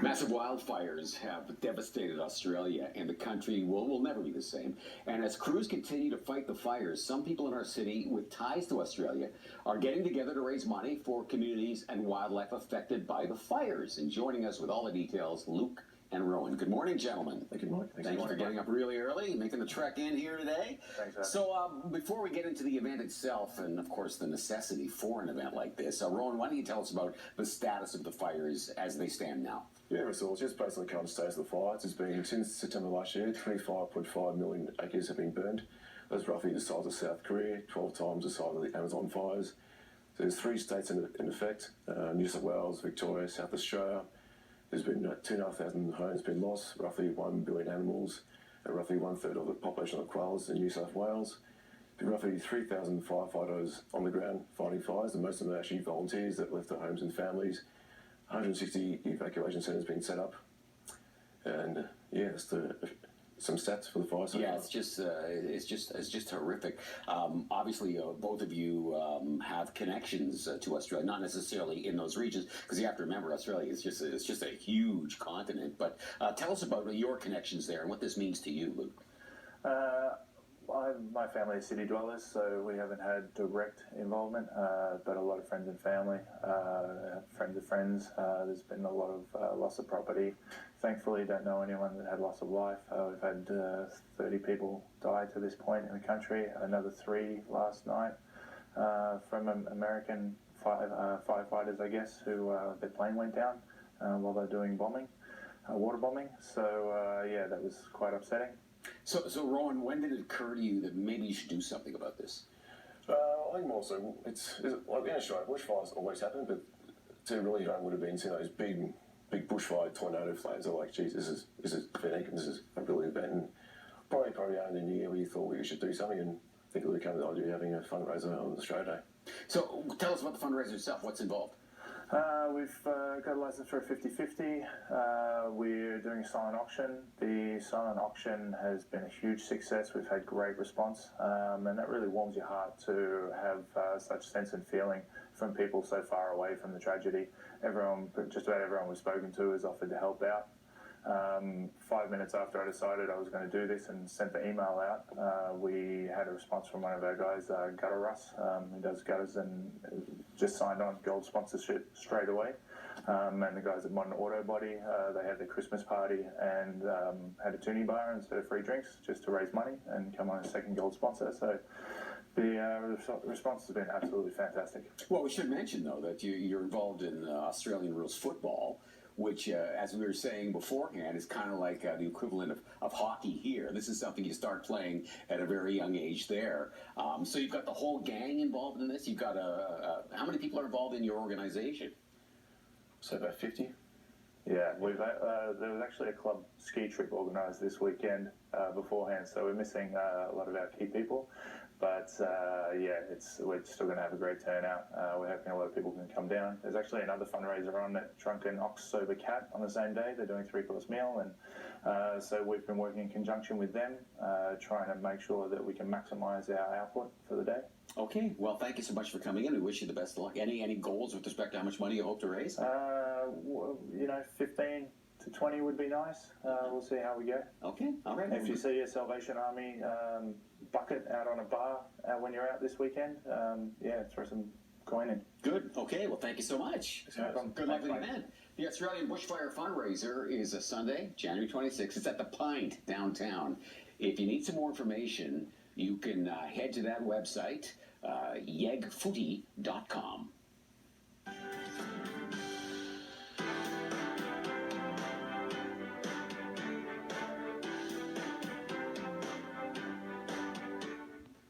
Massive wildfires have devastated Australia, and the country will never be the same. And as crews continue to fight the fires, some people in our city with ties to Australia are getting together to raise money for communities and wildlife affected by the fires. And joining us with all the details, Luke and Rowan. Good morning, gentlemen. Good morning. Thank you for getting up really early, making the trek in here today. Thanks, So before we get into the event itself, and of course the necessity for an event like this, Rowan, why don't you tell us about the status of the fires as they stand now? Yeah, so just based on the current status of the fires, it's been since September last year, 25.5 million acres have been burned. That's roughly the size of South Korea, 12 times the size of the Amazon fires. So there's 3 states in effect, New South Wales, Victoria, South Australia. There's been 2,500 homes been lost, roughly 1 billion animals, and roughly 1/3 of the population of quails in New South Wales. There's roughly 3,000 firefighters on the ground fighting fires, and most of them are actually volunteers that left their homes and families. 160 evacuation centres being set up, and yeah, it's some stats for the fire. Yeah, it's just horrific. Obviously, both of you have connections to Australia, not necessarily in those regions, because you have to remember Australia is just a huge continent. But tell us about your connections there and what this means to you, Luke. My family is city dwellers, so we haven't had direct involvement, but a lot of friends and family, friends of friends. There's been a lot of loss of property. Thankfully, don't know anyone that had loss of life. We've had 30 people die to this point in the country, another 3 last night from American firefighters, I guess, who their plane went down while they're doing bombing, water bombing. So yeah, that was quite upsetting. So Rowan, when did it occur to you that maybe you should do something about this? I think more so, it's like in Australia, bushfires always happen, but to really home would have been seeing those big bushfire tornado flames. Are like, geez, this is fitting, and this is a really event. And probably in the new year, we thought we should do something, and I think it would come to the idea of having a fundraiser on Australia Day. So tell us about the fundraiser itself. What's involved? We've got a license for a 50-50. We're doing a silent auction. The silent auction has been a huge success. We've had great response, and that really warms your heart to have such sense and feeling from people so far away from the tragedy. Just about everyone we've spoken to has offered to help out. 5 minutes after I decided I was going to do this and sent the email out, we had a response from one of our guys, Gutter Russ, who does gutters, and just signed on gold sponsorship straight away. And the guys at Modern Auto Body, they had their Christmas party and had a toonie bar instead of free drinks just to raise money and come on a second gold sponsor. So the response has been absolutely fantastic. Well, we should mention, though, that you're involved in Australian rules football, which, as we were saying beforehand, is kind of like the equivalent of hockey here. This is something you start playing at a very young age there. So you've got the whole gang involved in this. You've got how many people are involved in your organization? So about 50. Yeah, there was actually a club ski trip organised this weekend beforehand, so we're missing a lot of our key people. But yeah, we're still going to have a great turnout. We're hoping a lot of people can come down. There's actually another fundraiser on at Drunken Ox Sober Cat on the same day. They're doing 3-course meal, and so we've been working in conjunction with them, trying to make sure that we can maximise our output for the day. Okay, well, thank you so much for coming in. We wish you the best of luck. Any goals with respect to how much money you hope to raise? 15 to 20 would be nice. We'll see how we go. Okay, all right. If you see a Salvation Army bucket out on a bar when you're out this weekend, yeah, throw some coin in. Good. Okay, well, thank you so much. Good luck with the event. The Australian Bushfire Fundraiser is a Sunday, January 26th. It's at the Pint downtown. If you need some more information, you can head to that website, yegfooty.com.